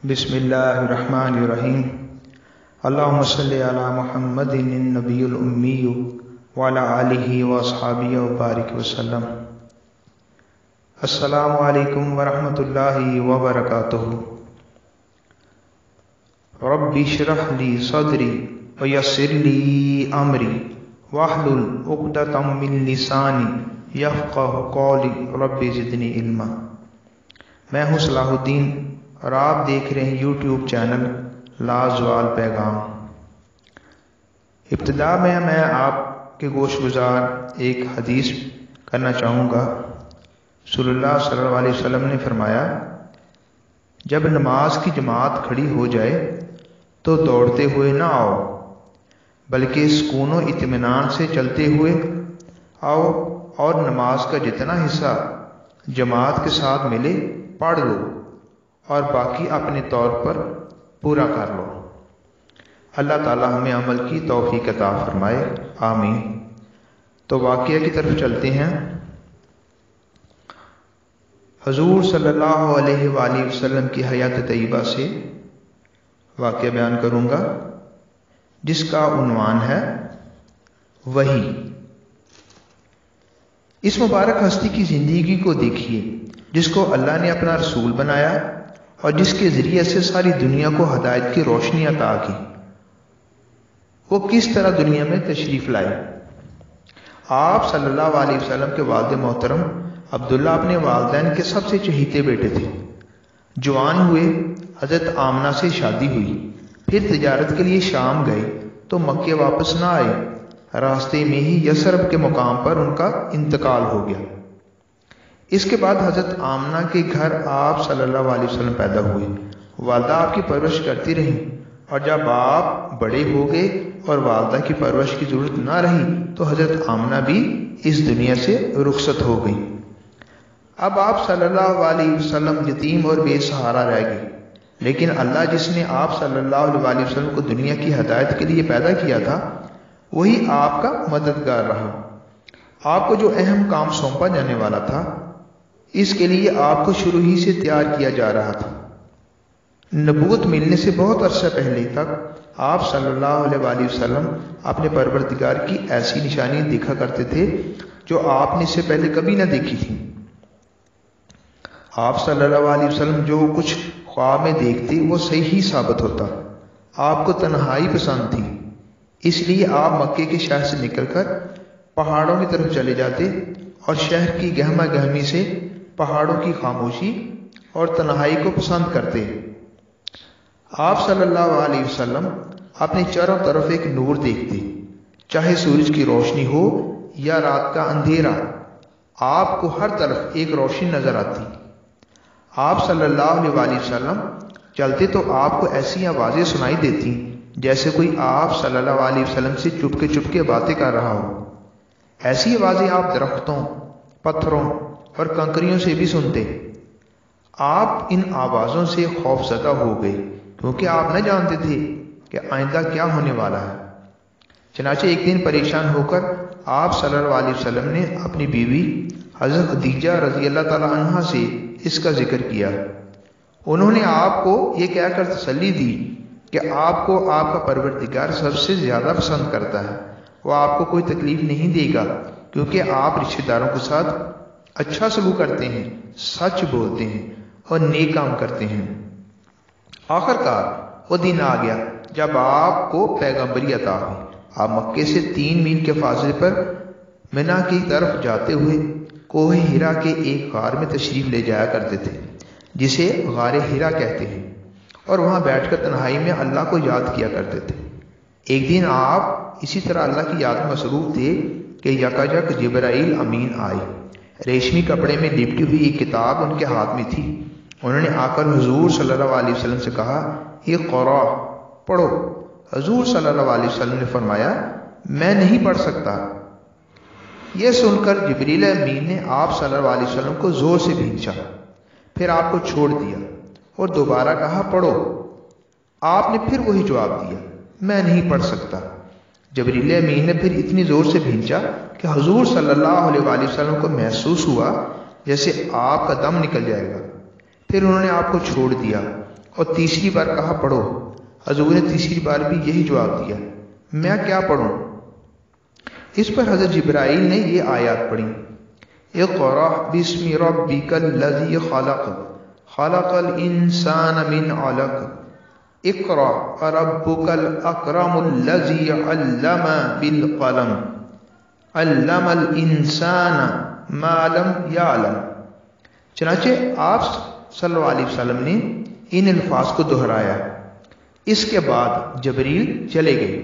بسم اللہ الرحمن الرحیم اللہم صلی علی محمد النبی الامی وعلی آلہ واصحابہ وبارک وسلم۔ السلام علیکم ورحمۃ اللہ وبرکاتہ۔ رب اشرح لی صدری ویسر لی امری واحلل عقدۃ من لسانی یفقہوا قولی رب زدنی علما۔ میں ہوں صلاح الدین اور آپ دیکھ رہے ہیں یوٹیوب چینل لازوال پیغام۔ ابتدا میں آپ کے گوش گزار ایک حدیث کرنا چاہوں گا۔ رسول اللہ صلی اللہ علیہ وسلم نے فرمایا، جب نماز کی جماعت کھڑی ہو جائے تو دوڑتے ہوئے نہ آؤ، بلکہ سکون و اطمینان سے چلتے ہوئے آؤ، اور نماز کا جتنا حصہ جماعت کے ساتھ ملے پڑھ لو اور باقی اپنے طور پر پورا کر لو۔ اللہ تعالی ہمیں عمل کی توفیق عطا فرمائے، آمین۔ تو واقعہ کی طرف چلتے ہیں۔ حضور صلی اللہ علیہ وآلہ وسلم کی حیات طیبہ سے واقعہ بیان کروں گا، جس کا عنوان ہے وحی۔ اس مبارک ہستی کی زندگی کو دیکھیے، جس کو اللہ نے اپنا رسول بنایا اور جس کے ذریعے سے ساری دنیا کو ہدایت کی روشنی عطا کی۔ وہ کس طرح دنیا میں تشریف لائے۔ آپ صلی اللہ علیہ وسلم کے والد محترم عبداللہ اپنے والدین کے سب سے چہیتے بیٹے تھے۔ جوان ہوئے، حضرت آمنہ سے شادی ہوئی، پھر تجارت کے لیے شام گئے تو مکے واپس نہ آئے۔ راستے میں ہی یثرب کے مقام پر ان کا انتقال ہو گیا۔ اس کے بعد حضرت آمنہ کے گھر آپ صلی اللہ علیہ وسلم پیدا ہوئے۔ والدہ آپ کی پرورش کرتی رہیں، اور جب آپ بڑے ہو گئے اور والدہ کی پرورش کی ضرورت نہ رہی تو حضرت آمنہ بھی اس دنیا سے رخصت ہو گئی۔ اب آپ صلی اللہ علیہ وسلم یتیم اور بے سہارا رہ گئے، لیکن اللہ جس نے آپ صلی اللہ علیہ وسلم کو دنیا کی ہدایت کے لیے پیدا کیا تھا، وہی آپ کا مددگار رہا۔ آپ کو جو اہم کام سونپا جانے والا تھا، اس کے لیے آپ کو شروع ہی سے تیار کیا جا رہا تھا۔ نبوت ملنے سے بہت عرصہ پہلے تک آپ صلی اللہ علیہ وسلم اپنے پروردگار کی ایسی نشانی دیکھا کرتے تھے جو آپ نے اس سے پہلے کبھی نہ دیکھی تھی۔ آپ صلی اللہ علیہ وسلم جو کچھ خواب میں دیکھتے وہ صحیح ثابت ہوتا۔ آپ کو تنہائی پسند تھی، اس لیے آپ مکے کے شہر سے نکل کر پہاڑوں کی طرف چلے جاتے اور شہر کی گہما گہمی سے پہاڑوں کی خاموشی اور تنہائی کو پسند کرتے۔ آپ صلی اللہ علیہ وسلم اپنے چاروں طرف ایک نور دیکھتے، چاہے سورج کی روشنی ہو یا رات کا اندھیرا، آپ کو ہر طرف ایک روشنی نظر آتی۔ آپ صلی اللہ علیہ وسلم چلتے تو آپ کو ایسی آوازیں سنائی دیتی جیسے کوئی آپ صلی اللہ علیہ وسلم سے چپ کے باتیں کر رہا ہو۔ ایسی آوازیں آپ درختوں، پتھروں اور کنکریوں سے بھی سنتے۔ آپ ان آوازوں سے خوف زدہ ہو گئے، کیونکہ آپ نہ جانتے تھے کہ آئندہ کیا ہونے والا ہے۔ چنانچہ ایک دن پریشان ہو کر آپ صلی اللہ علیہ وسلم نے اپنی بیوی حضرت خدیجہ رضی اللہ تعالی عنہا سے اس کا ذکر کیا۔ انہوں نے آپ کو یہ کہہ کر تسلی دی کہ آپ کو آپ کا پروردگار سب سے زیادہ پسند کرتا ہے، وہ آپ کو کوئی تکلیف نہیں دے گا، کیونکہ آپ رشتہ داروں کے ساتھ اچھا سلوک کرتے ہیں، سچ بولتے ہیں اور نیک کام کرتے ہیں۔ آخر کار وہ دن آ گیا جب آپ کو پیغمبری عطا ہوئی۔ آپ مکے سے 3 میل کے فاصلے پر منا کی طرف جاتے ہوئے کوہ ہرا کے ایک غار میں تشریف لے جایا کرتے تھے، جسے غار ہرا کہتے ہیں، اور وہاں بیٹھ کر تنہائی میں اللہ کو یاد کیا کرتے تھے۔ ایک دن آپ اسی طرح اللہ کی یاد میں مصروف تھے کہ یکایک جبرائیل امین آئے۔ ریشمی کپڑے میں لپٹی ہوئی ایک کتاب ان کے ہاتھ میں تھی۔ انہوں نے آ کر حضور صلی اللہ علیہ وسلم سے کہا، اقرا، پڑھو۔ حضور صلی اللہ علیہ وسلم نے فرمایا، میں نہیں پڑھ سکتا۔ یہ سن کر جبریل امین نے آپ صلی اللہ علیہ وسلم کو زور سے بھینچا، پھر آپ کو چھوڑ دیا اور دوبارہ کہا، پڑھو۔ آپ نے پھر وہی جواب دیا، میں نہیں پڑھ سکتا۔ جبریل امین نے پھر اتنی زور سے بھینچا کہ حضور صلی اللہ علیہ وسلم کو محسوس ہوا جیسے آپ کا دم نکل جائے گا۔ پھر انہوں نے آپ کو چھوڑ دیا اور تیسری بار کہا پڑھو۔ حضور نے تیسری بار بھی یہی جواب دیا، میں کیا پڑھوں؟ اس پر حضرت جبرائیل نے یہ آیات پڑھی، اقرأ بسم ربک الذی خلق خلق الانسان من علق اقرأ ربک الاکرم الذی علم بالقلم علم الانسان ما لم یعلم۔ چنانچہ آپ صلی اللہ علیہ وسلم نے ان الفاظ کو دہرایا۔ اس کے بعد جبریل چلے گئے۔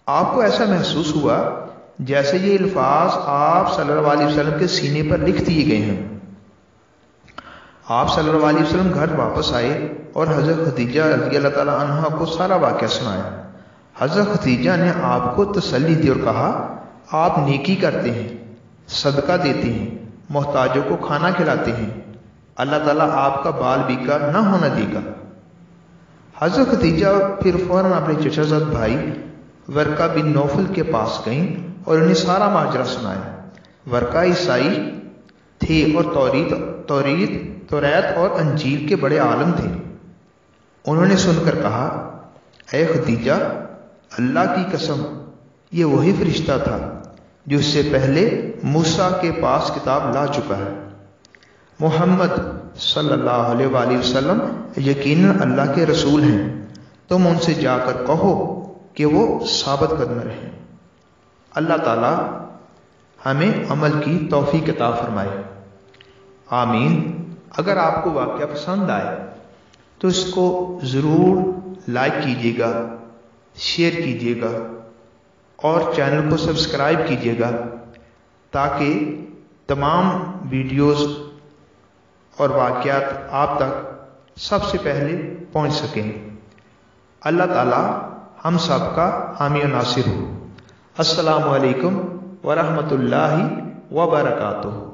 آپ کو ایسا محسوس ہوا جیسے یہ الفاظ آپ صلی اللہ علیہ وسلم کے سینے پر لکھ دیے گئے ہیں۔ آپ صلی اللہ علیہ وسلم گھر واپس آئے اور حضرت خدیجہ رضی اللہ تعالیٰ عنہا کو سارا واقعہ سنایا۔ حضرت خدیجہ نے آپ کو تسلی دی اور کہا، آپ نیکی کرتے ہیں، صدقہ دیتے ہیں، محتاجوں کو کھانا کھلاتے ہیں، اللہ تعالیٰ آپ کا بال بیکار نہ ہونا دے گا۔ حضرت خدیجہ پھر فوراً اپنے چچا زاد بھائی ورقہ بن نوفل کے پاس گئیں اور انہیں سارا ماجرا سنایا۔ ورقہ عیسائی تھے اور توریت اور انجیل کے بڑے عالم تھے۔ انہوں نے سن کر کہا، اے خدیجہ، اللہ کی قسم یہ وہی فرشتہ تھا جو اس سے پہلے موسیٰ کے پاس کتاب لا چکا ہے۔ محمد صلی اللہ علیہ وآلہ وسلم یقیناً اللہ کے رسول ہیں، تم ان سے جا کر کہو کہ وہ ثابت قدم رہیں۔ اللہ تعالی ہمیں عمل کی توفیق عطا فرمائے، آمین۔ اگر آپ کو واقعہ پسند آئے تو اس کو ضرور لائک کیجیے گا، شیئر کیجیے گا اور چینل کو سبسکرائب کیجیے گا تاکہ تمام ویڈیوز اور واقعات آپ تک سب سے پہلے پہنچ سکیں۔ اللہ تعالی ہم سب کا حامی و ناصر ہو۔ السلام علیکم ورحمۃ اللہ وبرکاتہ۔